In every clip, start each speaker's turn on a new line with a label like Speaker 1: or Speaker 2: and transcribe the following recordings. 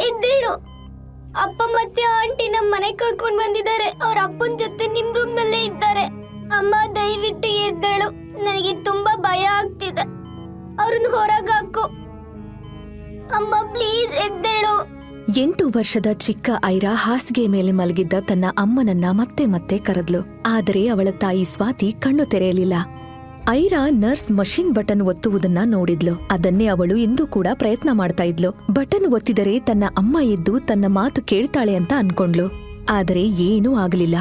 Speaker 1: ಎದ್ದೇಳು. ಅಪ್ಪ ಮತ್ತೆ ಆಂಟಿ ನಮ್ಮ ಮನೆ ಕರ್ಕೊಂಡ್ ಬಂದಿದ್ದಾರೆ. ಅವ್ರ ಅಪ್ಪನ ಜೊತೆ ನಿಮ್ ರೂಮ್ ನಲ್ಲೇ ಇದ್ದಾರೆ. ಅಮ್ಮ ದಯವಿಟ್ಟು ಎದ್ದೇಳು, ನನಗೆ ತುಂಬಾ ಭಯ ಆಗ್ತಿದೆ. ಅವ್ರನ್ನ ಹೊರಗಾಕು. ಅಮ್ಮ ಪ್ಲೀಸ್ ಎದ್ದೇಳು.
Speaker 2: 8 ವರ್ಷದ ಚಿಕ್ಕ ಐರಾ ಹಾಸಿಗೆ ಮೇಲೆ ಮಲಗಿದ್ದ ತನ್ನ ಅಮ್ಮನನ್ನ ಮತ್ತೆ ಮತ್ತೆ ಕರೆದ್ಲು. ಆದರೆ ಅವಳ ತಾಯಿ ಸ್ವಾತಿ ಕಣ್ಣು ತೆರೆಯಲಿಲ್ಲ. ಐರಾ ನರ್ಸ್ ಮಷಿನ್ ಬಟನ್ ಒತ್ತುವುದನ್ನ ನೋಡಿದ್ಲು. ಅದನ್ನೇ ಅವಳು ಇಂದು ಕೂಡ ಪ್ರಯತ್ನ ಮಾಡ್ತಾ ಇದ್ಲು. ಬಟನ್ ಒತ್ತಿದರೆ ತನ್ನ ಅಮ್ಮ ಎದ್ದು ತನ್ನ ಮಾತು ಕೇಳ್ತಾಳೆ ಅಂತ ಅನ್ಕೊಂಡ್ಲು. ಆದರೆ ಏನೂ ಆಗಲಿಲ್ಲ.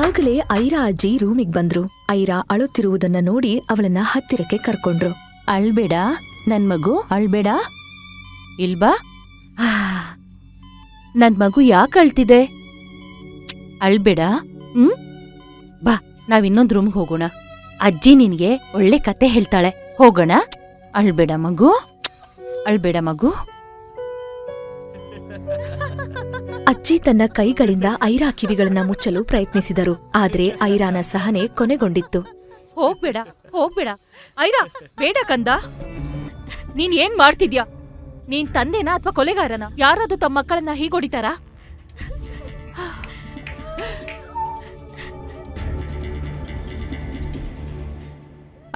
Speaker 2: ಆಗಲೇ ಐರಾ ಅಜ್ಜಿ ರೂಮಿಗ್ ಬಂದ್ರು. ಐರಾ ಅಳುತ್ತಿರುವುದನ್ನ ನೋಡಿ ಅವಳನ್ನ ಹತ್ತಿರಕ್ಕೆ ಕರ್ಕೊಂಡ್ರು.
Speaker 3: ಅಳ್ಬೇಡ ನನ್ ಮಗು, ಅಳ್ಬೇಡ. ಇಲ್ಬಾ. ನನ್ ಮಗು ಯಾಕೆ ಅಳ್ತಿದೆ? ಅಳ್ಬೇಡ. ಬಾ, ನಾವ್ ಇನ್ನೊಂದ್ ರೂಮ್ಗೆ ಹೋಗೋಣ. ಅಜ್ಜಿ ನಿನ್ಗೆ ಒಳ್ಳೆ ಕತೆ ಹೇಳ್ತಾಳೆ. ಹೋಗೋಣ. ಅಳ್ಬೇಡ ಮಗು, ಅಳ್ಬೇಡ ಮಗು.
Speaker 2: ಅಜ್ಜಿ ತನ್ನ ಕೈಗಳಿಂದ ಐರಾ ಕಿವಿಗಳನ್ನ ಮುಚ್ಚಲು ಪ್ರಯತ್ನಿಸಿದರು. ಆದ್ರೆ ಐರಾನ ಸಹನೆ ಕೊನೆಗೊಂಡಿತ್ತು.
Speaker 3: ಹೋಗ್ಬೇಡ, ಹೋಗ್ಬೇಡ. ಐರಾ, ಬೇಡ ಕಂದ. ನೀನ್ ಏನ್ ಮಾಡ್ತಿದ್ಯಾ? ನೀನ್ ತಂದೆನಾ ಅಥವಾ ಕೊಲೆಗಾರನ? ಯಾರಾದ್ರೂ ತಮ್ಮ ಮಕ್ಕಳನ್ನ ಹೀಗೊಡಿತಾರಾ?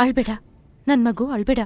Speaker 3: ಅಳ್ಬೇಡ ನನ್ ಮಗು, ಅಳ್ಬೇಡ.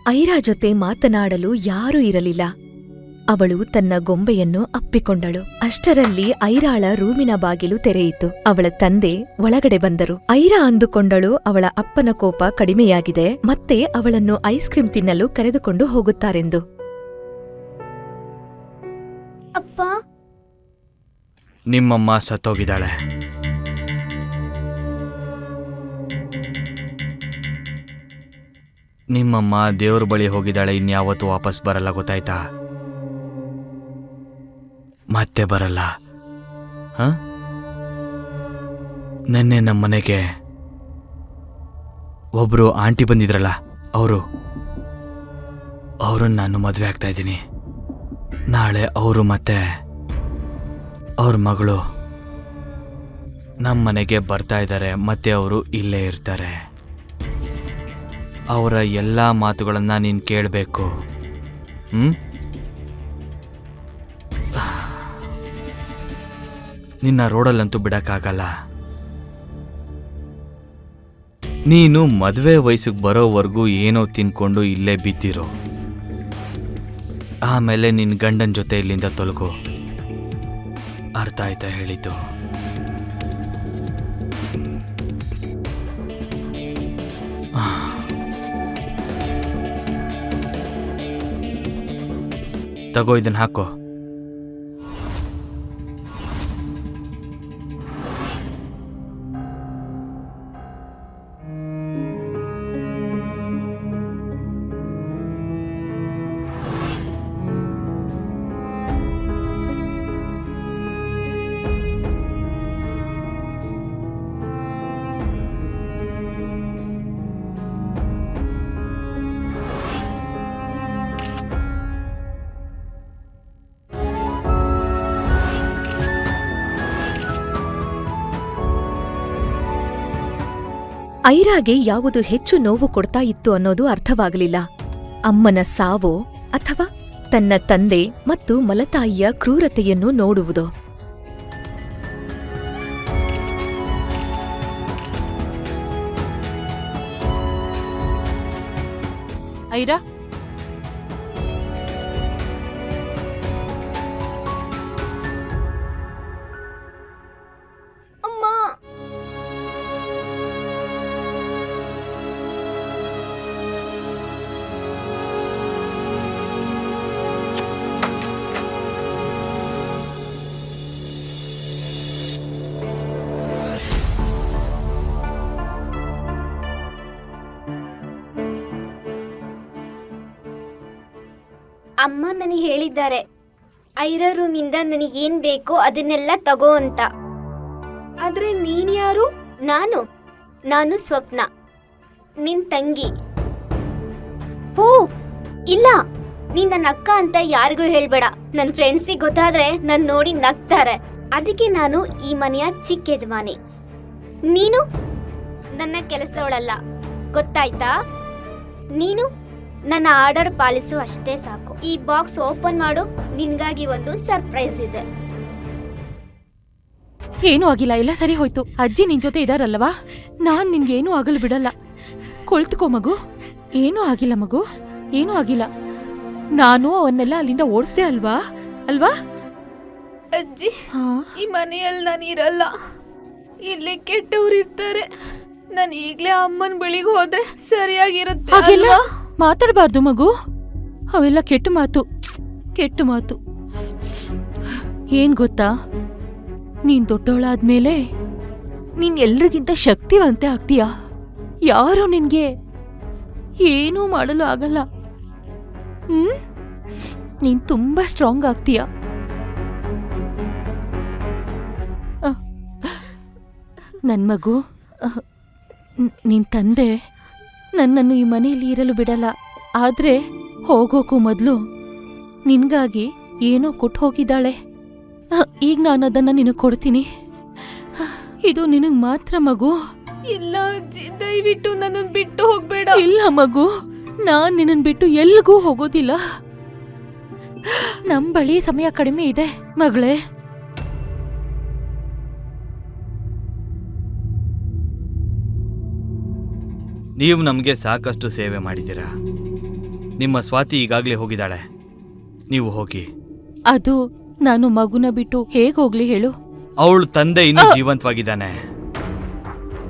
Speaker 2: ಐರಾ ಜೊತೆ ಮಾತನಾಡಲು ಯಾರೂ ಇರಲಿಲ್ಲ. ಅವಳು ತನ್ನ ಗೊಂಬೆಯನ್ನು ಅಪ್ಪಿಕೊಂಡಳು. ಅಷ್ಟರಲ್ಲಿ ಐರಾಳ ರೂಮಿನ ಬಾಗಿಲು ತೆರೆಯಿತು. ಅವಳ ತಂದೆ ಒಳಗಡೆ ಬಂದರು. ಐರಾ ಅಂದುಕೊಂಡಳು ಅವಳ ಅಪ್ಪನ ಕೋಪ ಕಡಿಮೆಯಾಗಿದೆ, ಮತ್ತೆ ಅವಳನ್ನು ಐಸ್ ಕ್ರೀಂ ತಿನ್ನಲು ಕರೆದುಕೊಂಡು ಹೋಗುತ್ತಾರೆಂದು.
Speaker 1: ಅಪ್ಪ,
Speaker 4: ನಿಮ್ಮಮ್ಮ ಸತ್ತೋಗಿದ್ದಾಳೆ. ನಿಮ್ಮಮ್ಮ ದೇವ್ರ ಬಳಿ ಹೋಗಿದ್ದಾಳೆ. ಇನ್ಯಾವತ್ತೂ ವಾಪಸ್ ಬರಲ್ಲ, ಗೊತ್ತಾಯ್ತಾ? ಮತ್ತೆ ಬರಲ್ಲ. ನೆನ್ನೆ ನಮ್ಮನೆಗೆ ಒಬ್ರು ಆಂಟಿ ಬಂದಿದ್ರಲ್ಲ, ಅವ್ರನ್ನ ನಾನು ಮದುವೆ ಆಗ್ತಾ ಇದ್ದೀನಿ. ನಾಳೆ ಅವರು ಮತ್ತೆ ಅವ್ರ ಮಗಳು ನಮ್ಮನೆಗೆ ಬರ್ತಾ ಇದ್ದಾರೆ. ಮತ್ತೆ ಅವರು ಇಲ್ಲೇ ಇರ್ತಾರೆ. ಅವರ ಎಲ್ಲ ಮಾತುಗಳನ್ನ ನೀನು ಕೇಳಬೇಕು. ನಿನ್ನ ರೋಡಲ್ಲಂತೂ ಬಿಡಕ್ಕಾಗಲ್ಲ. ನೀನು ಮದುವೆ ವಯಸ್ಸಿಗೆ ಬರೋವರೆಗೂ ಏನೋ ತಿನ್ಕೊಂಡು ಇಲ್ಲೇ ಬಿದ್ದಿರೋ. ಆಮೇಲೆ ನಿನ್ನ ಗಂಡನ ಜೊತೆ ಇಲ್ಲಿಂದ ತೊಲಗು. ಅರ್ಥ ಆಯ್ತಾ ಹೇಳಿದ್ದು? ತಗೋ, ಇದನ್ನ ಹಾಕೋ.
Speaker 2: ಐರಾಗೆ ಯಾವುದು ಹೆಚ್ಚು ನೋವು ಕೊಡ್ತಾ ಇತ್ತು ಅನ್ನೋದು ಅರ್ಥವಾಗಲಿಲ್ಲ. ಅಮ್ಮನ ಸಾವೋ ಅಥವಾ ತನ್ನ ತಂದೆ ಮತ್ತು ಮಲತಾಯಿಯ ಕ್ರೂರತೆಯನ್ನು ನೋಡುವುದೋ?
Speaker 3: ಐರಾ
Speaker 1: ಅಮ್ಮ. ಅಮ್ಮ ನನಗೆ ಹೇಳಿದ್ದಾರೆ ಐರಾ ರೂಮಿಂದ ನನಗೇನ್ ಬೇಕೋ ಅದನ್ನೆಲ್ಲ ತಗೋ ಅಂತ.
Speaker 2: ಆದ್ರೆ ನೀನ್ ಯಾರು?
Speaker 1: ನಾನು ಸ್ವಪ್ನ, ನಿನ್ ತಂಗಿ. ಓ ಇಲ್ಲ, ನೀನ್ ನನ್ನ ಅಕ್ಕ ಅಂತ ಯಾರಿಗೂ ಹೇಳ್ಬೇಡ. ನನ್ನ ಫ್ರೆಂಡ್ಸಿಗೆ ಗೊತ್ತಾದ್ರೆ ನನ್ ನೋಡಿ ನಗ್ತಾರೆ. ಅದಕ್ಕೆ ನಾನು ಈ ಮನೆಯ ಚಿಕ್ಕ ಯಜಮಾನಿ. ನೀನು ನನ್ನ ಕೆಲಸದವಳಲ್ಲ, ಗೊತ್ತಾಯ್ತಾ? ನೀನು ನನ್ನ ಆರ್ಡರ್ ಪಾಲಿಸು ಅಷ್ಟೇ ಸಾಕು. ಈ ಬಾಕ್ಸ್ ಓಪನ್ ಮಾಡು, ನಿನ್ಗಾಗಿ ಒಂದು ಸರ್ಪ್ರೈಸ್ ಇದೆ.
Speaker 3: ಏನೂ ಆಗಿಲ್ಲ, ಎಲ್ಲ ಸರಿ ಹೋಯ್ತು. ಅಜ್ಜಿ ನಿನ್ ಜೊತೆ ಇದಾರಲ್ವಾ, ನಾನ್ ನಿನ್ಗೇನೂ ಆಗಲು ಬಿಡಲ್ಲ. ಕುಳಿತುಕೋ ಮಗು, ಏನೂ ಆಗಿಲ್ಲ ಮಗು, ಏನೂ ಆಗಿಲ್ಲ. ನಾನು ಅವನ್ನೆಲ್ಲ ಅಲ್ಲಿಂದ ಓಡಿಸ್ದೆ ಅಲ್ವಾ ಅಲ್ವಾ?
Speaker 5: ಅಜ್ಜಿ, ಈ ಮನೆಯಲ್ಲಿ ನಾನು ಇರಲ್ಲ. ಇಲ್ಲಿ ಕೆಟ್ಟವ್ರು ಇರ್ತಾರೆ. ನಾನು ಈಗ್ಲೇ ಅಮ್ಮನ ಬಳಿಗೆ ಹೋದ್ರೆ ಸರಿಯಾಗಿರುತ್ತೆ
Speaker 3: ಹಾಗೆಲ್ಲ
Speaker 5: ಅಲ್ವಾ?
Speaker 3: ಮಾತಾಡಬಾರ್ದು ಮಗು, ಅವೆಲ್ಲ ಕೆಟ್ಟ ಮಾತು, ಕೆಟ್ಟ ಮಾತು. ಏನ್ ಗೊತ್ತಾ, ನೀನ್ ದೊಡ್ಡವಳಾದ್ಮೇಲೆ ನೀನ್ ಎಲ್ರಿಗಿಂತ ಶಕ್ತಿವಂತೆ ಆಗ್ತೀಯ. ಯಾರು ನಿನ್ಗೆ ಏನೂ ಮಾಡಲು ಆಗಲ್ಲ. ನೀನ್ ತುಂಬಾ ಸ್ಟ್ರಾಂಗ್ ಆಗ್ತೀಯ. ನನ್ ಮಗು, ನಿನ್ ತಂದೆ ನನ್ನನ್ನು ಈ ಮನೆಯಲ್ಲಿ ಇರಲು ಬಿಡಲ್ಲ. ಆದ್ರೆ ಹೋಗೋಕು ಮೊದಲು ನಿನ್ಗಾಗಿ ಏನೋ ಕೊಟ್ಟು ಹೋಗಿದ್ದಾಳೆ. ಈಗ ನಾನು ಅದನ್ನ ನಿನಗೆ ಕೊಡ್ತೀನಿ. ಇದು ನಿನಗ್ ಮಾತ್ರ ಮಗು.
Speaker 5: ಇಲ್ಲ ಅಜ್ಜಿ, ದಯವಿಟ್ಟು ನನ್ನನ್ನು ಬಿಟ್ಟು ಹೋಗ್ಬೇಡ.
Speaker 3: ಇಲ್ಲ ಮಗು, ನಾನ್ ನಿನ್ನನ್ ಬಿಟ್ಟು ಎಲ್ಗೂ ಹೋಗೋದಿಲ್ಲ. ನಮ್ ಬಳಿ ಸಮಯ ಕಡಿಮೆ ಇದೆ ಮಗಳೇ.
Speaker 4: ನೀವು ನಮಗೆ ಸಾಕಷ್ಟು ಸೇವೆ ಮಾಡಿದ್ದೀರಾ. ನಿಮ್ಮ ಸ್ವಾತಿ ಈಗಾಗಲೇ ಹೋಗಿದ್ದಾಳೆ, ನೀವು ಹೋಗಿ.
Speaker 3: ಅದು ನಾನು ಮಗುನ ಬಿಟ್ಟು ಹೇಗ್ ಹೋಗ್ಲಿ ಹೇಳು?
Speaker 4: ಅವಳು ತಂದೆ ಇನ್ನೂ ಜೀವಂತವಾಗಿದ್ದಾನೆ.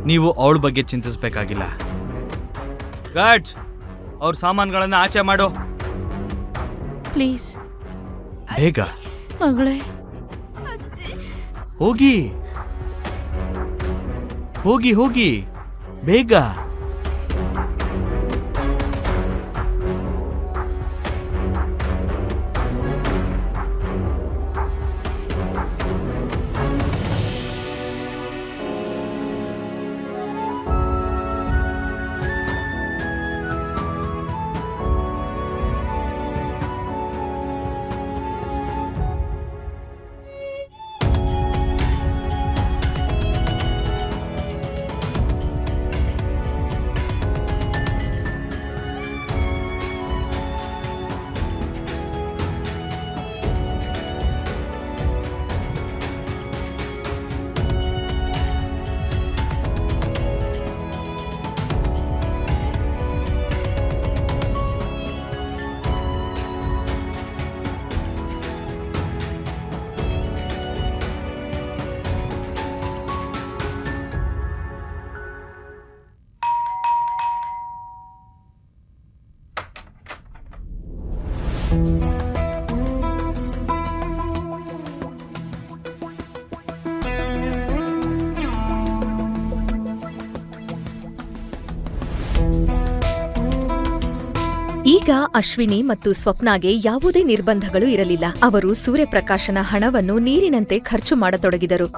Speaker 4: ನೀವು ಅವಳ ಬಗ್ಗೆ ಚಿಂತಿಸಬೇಕಾಗಿಲ್ಲ. ಗಾರ್ಡ್ಸ್, ಅವ್ರ ಸಾಮಾನುಗಳನ್ನ ಆಚೆ ಮಾಡು.
Speaker 3: ಪ್ಲೀಸ್
Speaker 4: ಬೇಗ
Speaker 3: ಮಗಳೇ.
Speaker 4: ಹೋಗಿ ಹೋಗಿ ಹೋಗಿ ಬೇಗ.
Speaker 2: ಈಗ ಅಶ್ವಿನಿ ಮತ್ತು ಸ್ವಪ್ನಾಗೆ ಯಾವುದೇ ನಿರ್ಬಂಧಗಳು ಇರಲಿಲ್ಲ. ಅವರು ಸೂರ್ಯಪ್ರಕಾಶನ ಹಣವನ್ನು ನೀರಿನಂತೆ ಖರ್ಚು ಮಾಡತೊಡಗಿದರು.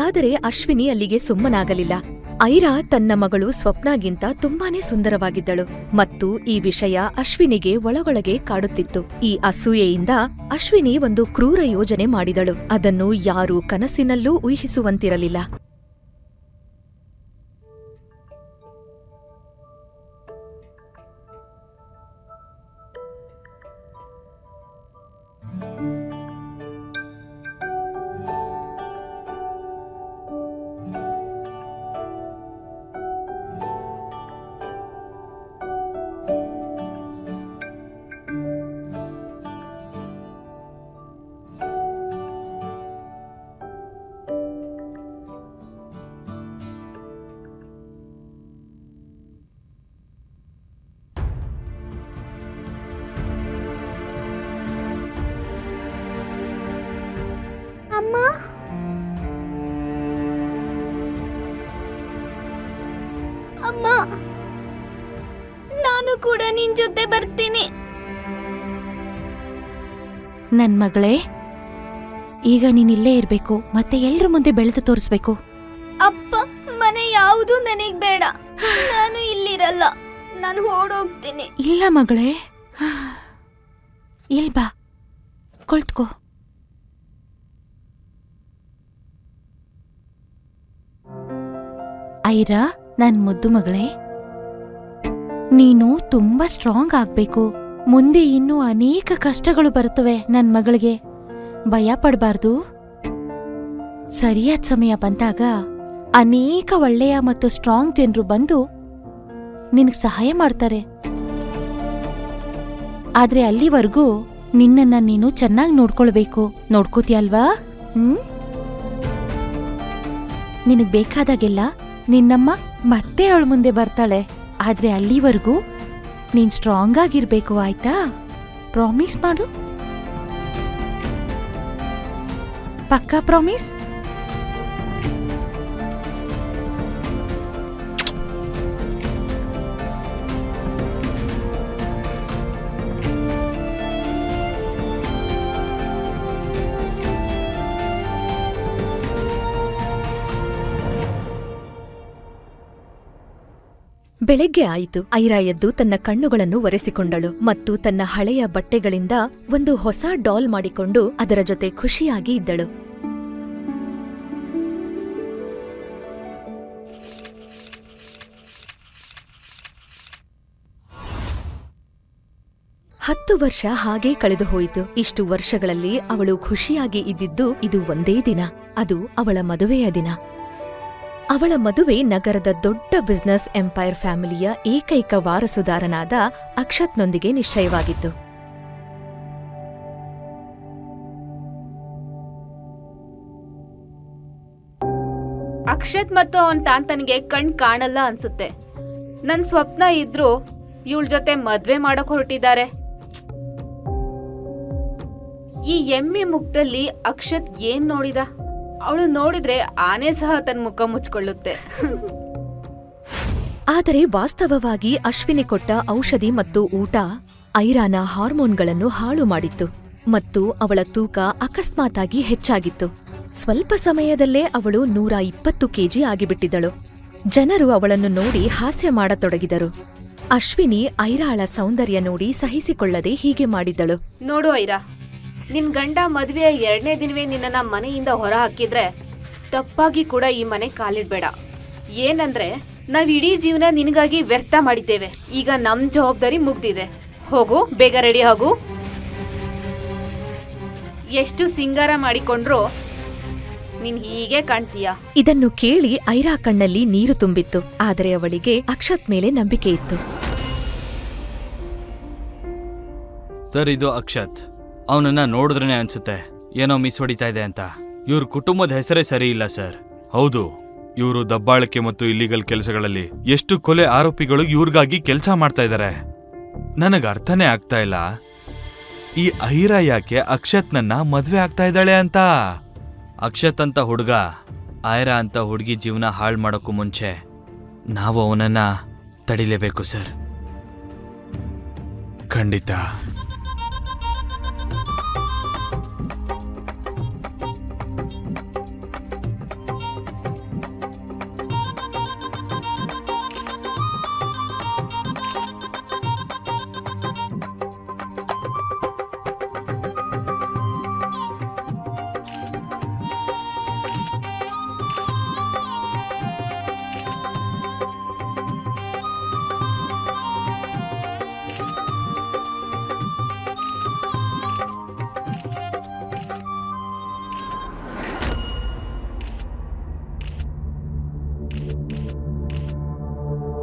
Speaker 2: ಆದರೆ ಅಶ್ವಿನಿ ಅಲ್ಲಿಗೆ ಸುಮ್ಮನಾಗಲಿಲ್ಲ. ಐರಾ ತನ್ನ ಮಗಳು ಸ್ವಪ್ನಾಗಿಂತ ತುಂಬಾನೇ ಸುಂದರವಾಗಿದ್ದಳು ಮತ್ತು ಈ ವಿಷಯ ಅಶ್ವಿನಿಗೆ ಒಳಗೊಳಗೆ ಕಾಡುತ್ತಿತ್ತು. ಈ ಅಸೂಯೆಯಿಂದ ಅಶ್ವಿನಿ ಒಂದು ಕ್ರೂರ ಯೋಜನೆ ಮಾಡಿದಳು. ಅದನ್ನು ಯಾರೂ ಕನಸಿನಲ್ಲೂ ಊಹಿಸುವಂತಿರಲಿಲ್ಲ.
Speaker 1: ಅಮ್ಮ, ಅಮ್ಮ, ನಾನು ಕೂಡ ನಿನ್ ಜೊತೆ ಬರ್ತೀನಿ.
Speaker 3: ನನ್ ಮಗಳೇ, ಈಗ ನೀನಿಲ್ಲೇ ಇರ್ಬೇಕು ಮತ್ತೆ ಎಲ್ರ ಮುಂದೆ ಬೆಳೆದು ತೋರಿಸ್ಬೇಕು.
Speaker 1: ಅಪ್ಪ, ಮನೆ ಯಾವುದು ನನಗ್ ಬೇಡ. ನಾನು ಇಲ್ಲಿರಲ್ಲ. ನಾನು ಓಡೋಗ್ತೀನಿ.
Speaker 3: ಇಲ್ಲ ಮಗಳೇ, ಇಲ್ ಬಾ, ಕುಳಿತುಕೋ. ಐರಾ, ನನ್ ಮುದ್ದು ಮಗಳೇ, ನೀನು ತುಂಬಾ ಸ್ಟ್ರಾಂಗ್ ಆಗ್ಬೇಕು. ಮುಂದೆ ಇನ್ನೂ ಅನೇಕ ಕಷ್ಟಗಳು ಬರುತ್ತವೆ. ನನ್ ಮಗಳಿಗೆ ಭಯ ಪಡಬಾರ್ದು. ಸರಿಯಾದ ಸಮಯ ಬಂದಾಗ ಅನೇಕ ಒಳ್ಳೆಯ ಮತ್ತು ಸ್ಟ್ರಾಂಗ್ ಜನರು ಬಂದು ನಿನಗ್ ಸಹಾಯ ಮಾಡ್ತಾರೆ. ಆದ್ರೆ ಅಲ್ಲಿವರೆಗೂ ನಿನ್ನನ್ನ ನೀನು ಚೆನ್ನಾಗಿ ನೋಡ್ಕೊಳ್ಬೇಕು. ನೋಡ್ಕೋತೀಯಲ್ವಾ? ನಿನಗ್ ಬೇಕಾದಾಗೆಲ್ಲ ನಿನ್ನಮ್ಮ ಮತ್ತೆ ಅವಳ ಮುಂದೆ ಬರ್ತಾಳೆ. ಆದ್ರೆ ಅಲ್ಲಿವರೆಗೂ ನೀನ್ ಸ್ಟ್ರಾಂಗ್ ಆಗಿರ್ಬೇಕು, ಆಯ್ತಾ? ಪ್ರಾಮಿಸ್ ಮಾಡು. ಪಕ್ಕಾ ಪ್ರಾಮಿಸ್?
Speaker 2: ಬೆಳಗ್ಗೆ ಆಯಿತು. ಐರಾ ಎದ್ದು ತನ್ನ ಕಣ್ಣುಗಳನ್ನು ಒರೆಸಿಕೊಂಡಳು ಮತ್ತು ತನ್ನ ಹಳೆಯ ಬಟ್ಟೆಗಳಿಂದ ಒಂದು ಹೊಸ ಡಾಲ್ ಮಾಡಿಕೊಂಡು ಅದರ ಜೊತೆ ಖುಷಿಯಾಗಿ ಇದ್ದಳು. ಹತ್ತು ವರ್ಷ ಹಾಗೇ ಕಳೆದು ಹೋಯಿತು. ಇಷ್ಟು ವರ್ಷಗಳಲ್ಲಿ ಅವಳು ಖುಷಿಯಾಗಿ ಇದ್ದಿದ್ದು ಇದು ಒಂದೇ ದಿನ. ಅದು ಅವಳ ಮದುವೆಯ ದಿನ. ಅವಳ ಮದುವೆ ನಗರದ ದೊಡ್ಡ ಬಿಸಿನೆಸ್ ಎಂಪೈರ್ ಫ್ಯಾಮಿಲಿಯ ಏಕೈಕ ವಾರಸುದಾರನಾದ ಅಕ್ಷತ್ನೊಂದಿಗೆ ನಿಶ್ಚಯವಾಗಿತ್ತು.
Speaker 5: ಅಕ್ಷತ್ ಮತ್ತು ಅವನ್ ತಾಂತನಿಗೆ ಕಣ್ ಕಾಣಲ್ಲ ಅನ್ಸುತ್ತೆ. ನನ್ ಸ್ವಪ್ನ ಇದ್ರು ಇವಳ ಜೊತೆ ಮದ್ವೆ ಮಾಡಕ್ ಹೊರಟಿದ್ದಾರೆ. ಈ ಎಮ್ಮೆ ಮುಖದಲ್ಲಿ ಅಕ್ಷತ್ ಏನ್ ನೋಡಿದ? ಅವಳು ನೋಡಿದ್ರೆ ಆನೆ ಸಹ ತನ್ನ ಮುಖ ಮುಚ್ಕೊಳ್ಳುತ್ತೆ.
Speaker 2: ಆದರೆ ವಾಸ್ತವವಾಗಿ ಅಶ್ವಿನಿ ಕೊಟ್ಟ ಔಷಧಿ ಮತ್ತು ಊಟ ಐರಾನ ಹಾರ್ಮೋನ್ಗಳನ್ನು ಹಾಳು ಮಾಡಿತ್ತು ಮತ್ತು ಅವಳ ತೂಕ ಅಕಸ್ಮಾತಾಗಿ ಹೆಚ್ಚಾಗಿತ್ತು. ಸ್ವಲ್ಪ ಸಮಯದಲ್ಲೇ ಅವಳು 120 ಕೆಜಿ ಆಗಿಬಿಟ್ಟಿದ್ದಳು. ಜನರು ಅವಳನ್ನು ನೋಡಿ ಹಾಸ್ಯ ಮಾಡತೊಡಗಿದರು. ಅಶ್ವಿನಿ ಐರಾಳ ಸೌಂದರ್ಯ ನೋಡಿ ಸಹಿಸಿಕೊಳ್ಳದೆ ಹೀಗೆ ಮಾಡಿದ್ದಳು.
Speaker 5: ನೋಡು ಐರಾ, ನಿನ್ ಗಂಡ ಮದ್ವೆಯ 2ನೇ ದಿನವೇ ನಿನ್ನನ್ನ ಮನೆಯಿಂದ ಹೊರ ಹಾಕಿದ್ರೆ ತಪ್ಪಾಗಿ ಕೂಡ ಈ ಮನೆ ಕಾಲಿಡ್ಬೇಡ. ಏನಂದ್ರೆ ನಾವ್ ಇಡೀ ಜೀವನ ನಿನಗಾಗಿ ವ್ಯರ್ಥ ಮಾಡಿದ್ದೇವೆ. ಈಗ ನಮ್ ಜವಾಬ್ದಾರಿ ಮುಗ್ದಿದೆ. ಹೋಗು, ಬೇಗ ರೆಡಿ ಆಗು. ಎಷ್ಟು ಸಿಂಗಾರ ಮಾಡಿಕೊಂಡ್ರು ನೀನ್ ಹೀಗೆ ಕಾಣ್ತೀಯ.
Speaker 2: ಇದನ್ನು ಕೇಳಿ ಐರಾ ಕಣ್ಣಲ್ಲಿ ನೀರು ತುಂಬಿತ್ತು. ಆದರೆ ಅವಳಿಗೆ ಅಕ್ಷತ್ ಮೇಲೆ ನಂಬಿಕೆ ಇತ್ತು.
Speaker 4: ಸರ್, ಇದು ಅಕ್ಷತ್. ಅವನನ್ನ ನೋಡಿದ್ರೇನೆ ಅನ್ಸುತ್ತೆ ಏನೋ ಮಿಸ್ ಹೊಡಿತಾ ಇದೆ ಅಂತ. ಇವ್ರ ಕುಟುಂಬದ ಹೆಸರೇ ಸರಿ ಇಲ್ಲ ಸರ್.
Speaker 6: ಹೌದು, ಇವರು ದಬ್ಬಾಳಿಕೆ ಮತ್ತು ಇಲ್ಲಿಗಲ್ ಕೆಲಸಗಳಲ್ಲಿ ಎಷ್ಟು ಕೊಲೆ ಆರೋಪಿಗಳು ಇವ್ರಿಗಾಗಿ ಕೆಲಸ ಮಾಡ್ತಾ ಇದ್ದಾರೆ. ನನಗೆ ಅರ್ಥನೇ ಆಗ್ತಾ ಇಲ್ಲ, ಈ ಐರಾ ಯಾಕೆ ಅಕ್ಷತ್ನನ್ನ ಮದ್ವೆ ಆಗ್ತಾ ಇದ್ದಾಳೆ ಅಂತ.
Speaker 4: ಅಕ್ಷತ್ ಅಂತ ಹುಡುಗ ಐರಾ ಅಂತ ಹುಡುಗಿ ಜೀವನ ಹಾಳು ಮಾಡೋಕ್ಕೂ ಮುಂಚೆ ನಾವು ಅವನನ್ನ ತಡಿಲೇಬೇಕು ಸರ್.
Speaker 6: ಖಂಡಿತ.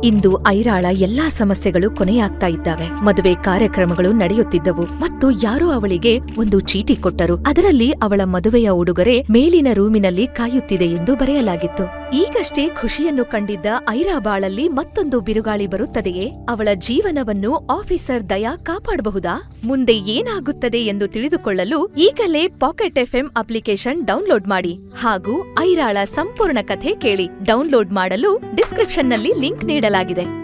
Speaker 2: ಇಂದು ಐರಾಳ ಎಲ್ಲಾ ಸಮಸ್ಯೆಗಳು ಕೊನೆಯಾಗ್ತಾ ಇದ್ದಾವೆ. ಮದುವೆ ಕಾರ್ಯಕ್ರಮಗಳು ನಡೆಯುತ್ತಿದ್ದವು ಮತ್ತು ಯಾರೋ ಅವಳಿಗೆ ಒಂದು ಚೀಟಿ ಕೊಟ್ಟರು. ಅದರಲ್ಲಿ ಅವಳ ಮದುವೆಯ ಉಡುಗೊರೆ ಮೇಲಿನ ರೂಮಿನಲ್ಲಿ ಕಾಯುತ್ತಿದೆ ಎಂದು ಬರೆಯಲಾಗಿತ್ತು. ಈಗಷ್ಟೇ ಖುಷಿಯನ್ನು ಕಂಡಿದ್ದ ಐರಾ ಬಾಳಲ್ಲಿ ಮತ್ತೊಂದು ಬಿರುಗಾಳಿ ಬರುತ್ತದೆಯೇ? ಅವಳ ಜೀವನವನ್ನು ಆಫೀಸರ್ ದಯಾ ಕಾಪಾಡಬಹುದಾ? ಮುಂದೆ ಏನಾಗುತ್ತದೆ ಎಂದು ತಿಳಿದುಕೊಳ್ಳಲು ಈಗಲೇ ಪಾಕೆಟ್ ಎಫ್ಎಂ ಅಪ್ಲಿಕೇಶನ್ ಡೌನ್ಲೋಡ್ ಮಾಡಿ ಹಾಗೂ ಐರಾಳ ಸಂಪೂರ್ಣ ಕಥೆ ಕೇಳಿ. ಡೌನ್ಲೋಡ್ ಮಾಡಲು ಡಿಸ್ಕ್ರಿಪ್ಷನ್ನಲ್ಲಿ ಲಿಂಕ್ ನೀಡಲಾಗಿದೆ.